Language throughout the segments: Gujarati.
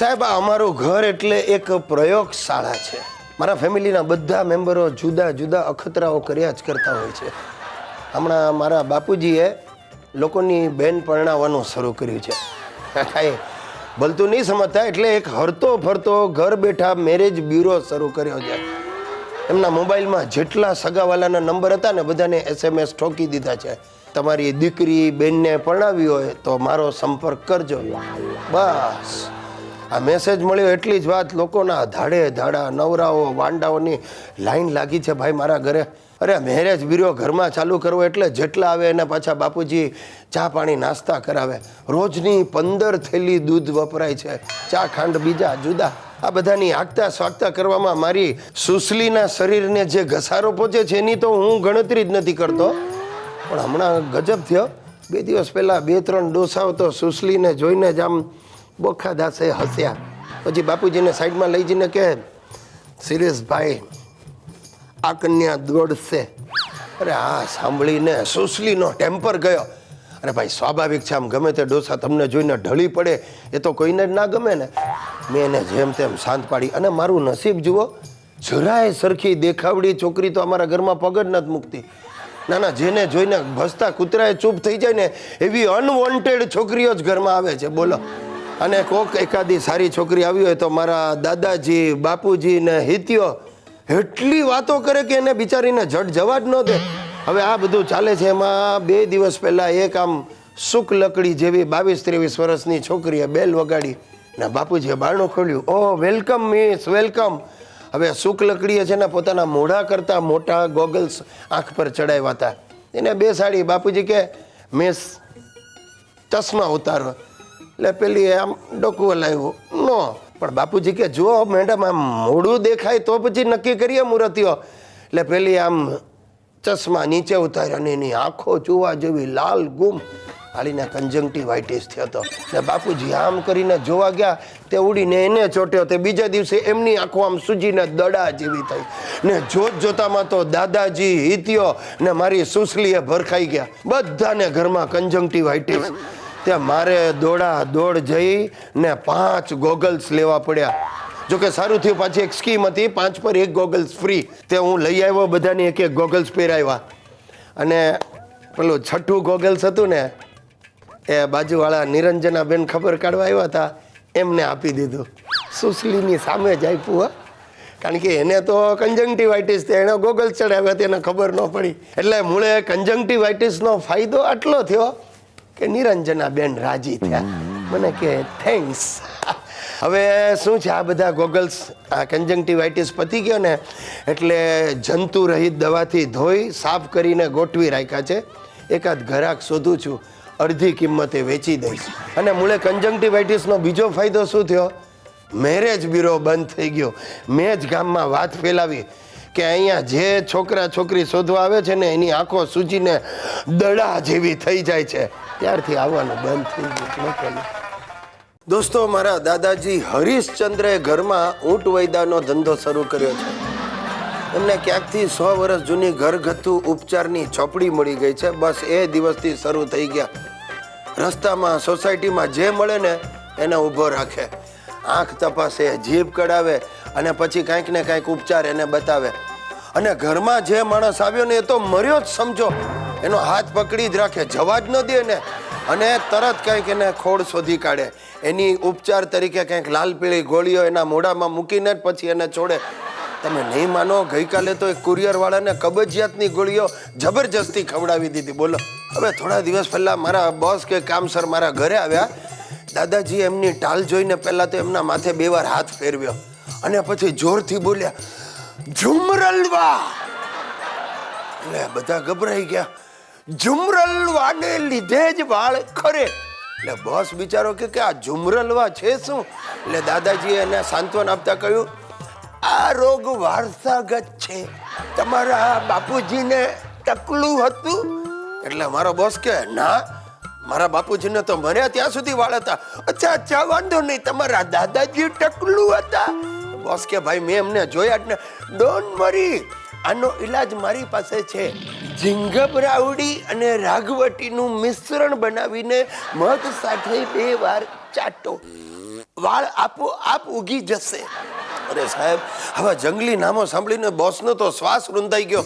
સાહેબ અમારું ઘર એટલે એક પ્રયોગશાળા છે. મારા ફેમિલીના બધા મેમ્બરો જુદા જુદા અખતરાઓ કર્યા જ કરતા હોય છે. હમણાં મારા બાપુજીએ લોકોની બેન પરણાવવાનું શરૂ કર્યું છે. કાંઈ ભલતું નહીં સમજતા, એટલે એક હરતો ફરતો ઘર બેઠા મેરેજ બ્યુરો શરૂ કર્યો છે. એમના મોબાઈલમાં જેટલા સગાવાલાના નંબર હતા ને બધાને SMS ઠોકી દીધા છે. તમારી દીકરી બેનને પરણાવી હોય તો મારો સંપર્ક કરજો. બસ આ મેસેજ મળ્યો એટલી જ વાત, લોકોના ધાડે ધાડા નવરાઓ વાંડાઓની લાઈન લાગી છે ભાઈ મારા ઘરે. અરે મેરેજ બ્યુરો ઘરમાં ચાલુ કરવો એટલે જેટલા આવે એને પાછા બાપુજી ચા પાણી નાસ્તા કરાવે. રોજની 15 થેલી દૂધ વપરાય છે, ચા ખાંડ બીજા જુદા. આ બધાની આગતા સ્વાગતા કરવામાં મારી સુસલીના શરીરને જે ઘસારો પહોંચે છે એની તો હું ગણતરી જ નથી કરતો. પણ હમણાં ગજબ થયો, 2 દિવસ પહેલાં 2-3 ડોસાઓ તો સુસલીને જોઈને જ આમ બોખા દાસે હસ્યા. પછી બાપુજીને સાઈડમાં લઈ જઈને કે સિરિયસભાઈ આ કન્યા દોડશે. અરે આ સાંભળીને સુસલીનો ટેમ્પર ગયો. અરે ભાઈ સ્વાભાવિક છે, આમ ગમે તે ડોસા તમને જોઈને ઢળી પડે એ તો કોઈને જ ના ગમે ને. મેં એને જેમ તેમ શાંત પાડી. અને મારું નસીબ જુઓ, જરાય સરખી દેખાવડી છોકરી તો અમારા ઘરમાં પગ જ નથી મૂકતી. ના ના, જેને જોઈને ભસતા કૂતરાએ ચૂપ થઈ જાય ને એવી અનવોન્ટેડ છોકરીઓ જ ઘરમાં આવે છે. બોલો. અને કોક એકાદી સારી છોકરી આવી હોય તો મારા દાદાજી બાપુજી ને હિતિયો એટલી વાતો કરે કે એને બિચારીને જડ જવા જ ન દે. હવે આ બધું ચાલે છે. એમાં 2 દિવસ પહેલાં એક આમ સુક લકડી જેવી 22-23 વર્ષની છોકરીએ બેલ વગાડી ને બાપુજીએ બારણું ખોલ્યું. ઓહ વેલકમ મિસ વેલકમ. હવે સુક લકડીએ છે ને પોતાના મોઢા કરતાં મોટા ગોગલ્સ આંખ પર ચડાવ્યા હતા. એને બેસાડી. બાપુજી કે મિસ ચશ્મા ઉતારો. એટલે પેલી આમ ડોકું હલાવ્યું. નો. પણ બાપુજી કે જો મેડમ આમ મોઢું દેખાય તો પછી નક્કી કરીએ મુહૂર્તિઓ. એટલે પેલી આમ ચશ્મા નીચે ઉતાર્યા અને એની આંખો જોવા જેવી લાલ ગુમ. હાલીને કન્જંક્ટિવાઇટિસ થયો હતો. ને બાપુજી આમ કરીને જોવા ગયા તે ઉડીને એને ચોટ્યો. તે બીજા દિવસે એમની આંખો આમ સૂજીને દડા જેવી થઈ. ને જોત જોતામાં તો દાદાજી હિતિયો ને મારી સુસલીએ ભરખાઈ ગયા. બધાને ઘરમાં કન્જંક્ટિવાઇટિસ. ત્યાં મારે દોડ જઈ ને 5 ગોગલ્સ લેવા પડ્યા. જોકે સારું થયું, પાછી એક સ્કીમ હતી 5 પર 1 ગોગલ્સ ફ્રી. તે હું લઈ આવ્યો, બધાને 1-1 ગોગલ્સ પહેરાવ્યા. અને પેલું 6ઠું ગોગલ્સ હતું ને એ બાજુવાળા નિરંજનાબેન ખબર કાઢવા આવ્યા હતા, એમને આપી દીધું. સુસલીની સામે જ આપ્યું. કારણ કે એને તો કન્જંક્ટિવાઇટિસ તે એને ગોગલ્સ ચડાવ્યા તેને ખબર ન પડી. એટલે મૂળે કન્જંક્ટિવાઇટિસનો ફાયદો આટલો થયો કે નિરંજનાબેન રાજી થયા. મને કે થેન્ક્સ. હવે શું છે, આ બધા ગોગલ્સ આ કન્જંક્ટિવાઇટિસ પતી ગયો ને એટલે જંતુ રહિત દવાથી ધોઈ સાફ કરીને ગોઠવી રાખ્યા છે. એકાદ ઘરાક શોધું છું, અડધી કિંમતે વેચી દઈશ. અને મૂળે કન્જંક્ટિવાઇટિસનો બીજો ફાયદો શું થયો, મેરેજ બ્યુરો બંધ થઈ ગયો. મેં જ ગામમાં વાત ફેલાવી કે અહીંયા જે છોકરા છોકરી શોધવા આવે છે ને એની આંખો સૂજીને દડા જેવી થઈ જાય છે. ત્યારથી આવવાનું બંધ થઈ ગયું. દોસ્તો, મારા દાદાજી હરીશચંદ્રે ઘરમાં ઊંટ વૈદાનો ધંધો શરૂ કર્યો છે. એમને ક્યાંકથી 100 વર્ષ જૂની ઘરગથ્થુ ઉપચારની ચોપડી મળી ગઈ છે. બસ એ દિવસથી શરૂ થઈ ગયા. રસ્તામાં સોસાયટીમાં જે મળે ને એને ઊભો રાખે, આંખ તપાસે, જીભ કઢાવે અને પછી કાંઈક ને કાંઈક ઉપચાર એને બતાવે. અને ઘરમાં જે માણસ આવ્યો ને એ તો મર્યો જ સમજો. એનો હાથ પકડી જ રાખે, જવા જ ન દે ને. અને તરત કંઈક એને ખોડ શોધી કાઢે. એની ઉપચાર તરીકે કંઈક લાલ પીળી ગોળીઓ એના મોઢામાં મૂકીને જ પછી એને છોડે. તમે નહીં માનો, ગઈકાલે તો એક કુરિયરવાળાને કબજિયાતની ગોળીઓ જબરજસ્તી ખવડાવી દીધી. બોલો. હવે થોડા દિવસ પહેલાં મારા બોસ કે કામસર મારા ઘરે આવ્યા. દાદાજી એમની ટાલ જોઈને પહેલાં તો એમના માથે 2 વાર હાથ ફેરવ્યો અને પછી જોરથી બોલ્યા, ઝુમરલવા. એટલે બધા ગભરાઈ ગયા. ઝુમરલવાને લીધે જ વાળ ખરે. એટલે બોસ બિચારો કે આ ઝુમરલવા છે શું? એટલે દાદાજીએ એને સાંત્વન આપતા કહ્યું, આ રોગ વારસાગત છે. તમારા બાપુજીને ટકલું હતું? એટલે મારો બોસ કે ના, મારા બાપુજીને તો મર્યા ત્યાં સુધી વાળ હતા. અચ્છા વાંધો નહીં, તમારા દાદાજી ટકલું હતા? બોસ કે ભાઈ મેં એમને જોયા જ ને. ડોન્ટ વરી, આનો ઈલાજ મારી પાસે છે. ઝીંગબરાવડી અને રાઘવટીનું મિશ્રણ બનાવીને મધ સાથે 2 વાર ચાટો. વાળ આપોઆપ ઉગી જશે. અરે સાહેબ, હવે જંગલી નામો સાંભળીને બોસનો તો શ્વાસ રૂંધાઈ ગયો.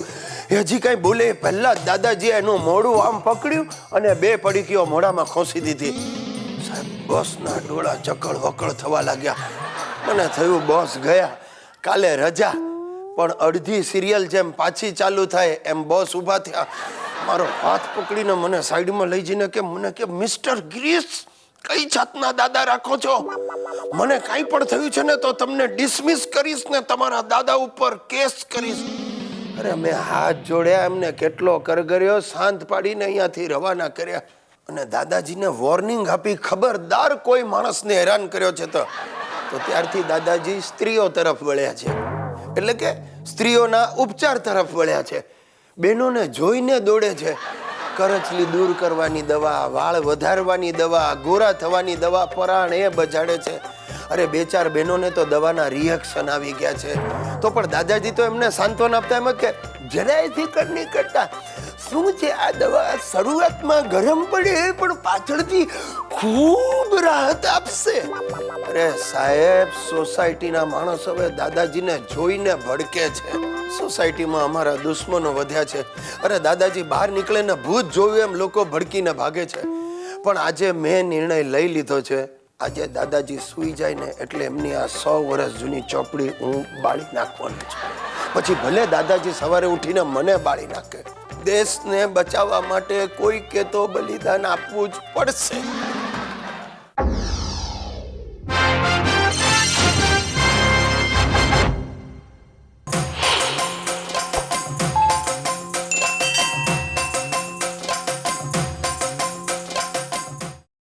હજી કઈ બોલે પહેલા જ દાદાજીએ એનું મોઢું આમ પકડ્યું અને 2 પડીકીઓ મોઢામાં ખોસી દીધી. સાહેબ, બોસના ડોળા ચકળ વકળ થવા લાગ્યા. મને થયું બોસ ગયા, કાલે રજા. પણ અડધી સિરિયલ જેમ પાછી ચાલુ થાય એમ બોસ ઊભા થયા. મારો હાથ પકડીને મને સાઈડમાં લઈ જઈને કે મિસ્ટર ગિરીશ, કઈ જાતના દાદા રાખો છો? મને કાંઈ પણ થયું છે ને તો તમને ડિસમિસ કરીશ ને તમારા દાદા ઉપર કેસ કરીશ. અરે મેં હાથ જોડ્યા, એમને કેટલો કરગર્યો, શાંત પાડીને અહીંયાથી રવાના કર્યા અને દાદાજીને વોર્નિંગ આપી, ખબરદાર કોઈ માણસને હેરાન કર્યો છે તો ત્યારથી દાદાજી સ્ત્રીઓ તરફ વળ્યા છે. એટલે કે સ્ત્રીઓના ઉપચાર તરફ વળ્યા છે. બહેનોને જોઈને દોડે છે. કરચલી દૂર કરવાની દવા, વાળ વધારવાની દવા, ગોરા થવાની દવા, પરાણ એ બજાડે છે. અરે 2-4 બહેનોને તો દવાના રિએક્શન આવી ગયા છે. તો પણ દાદાજી તો એમને સાંત્વન આપતા એમ કે જરાય ફિકર નહીં કરતા. શું છે આ દવા, શરૂઆતમાં ગરમ પડે પણ પાછળથી ખૂબ રાહત આપશે. અરે સાહેબ, સોસાયટીના માણસ હવે દાદાજીને જોઈને ભડકે છે. સોસાયટીમાં અમારા દુશ્મનો વધ્યા છે. અરે દાદાજી બહાર નીકળે ને ભૂત જોયું એમ લોકો ભડકીને ભાગે છે. પણ આજે મેં નિર્ણય લઈ લીધો છે. આજે દાદાજી સૂઈ જાય ને એટલે એમની આ 100 વર્ષ જૂની ચોપડી હું બાળી નાખવાની છું. પછી ભલે દાદાજી સવારે ઉઠીને મને બાળી નાખે. દેશને બચાવવા માટે કોઈકે તો બલિદાન આપવું જ પડશે.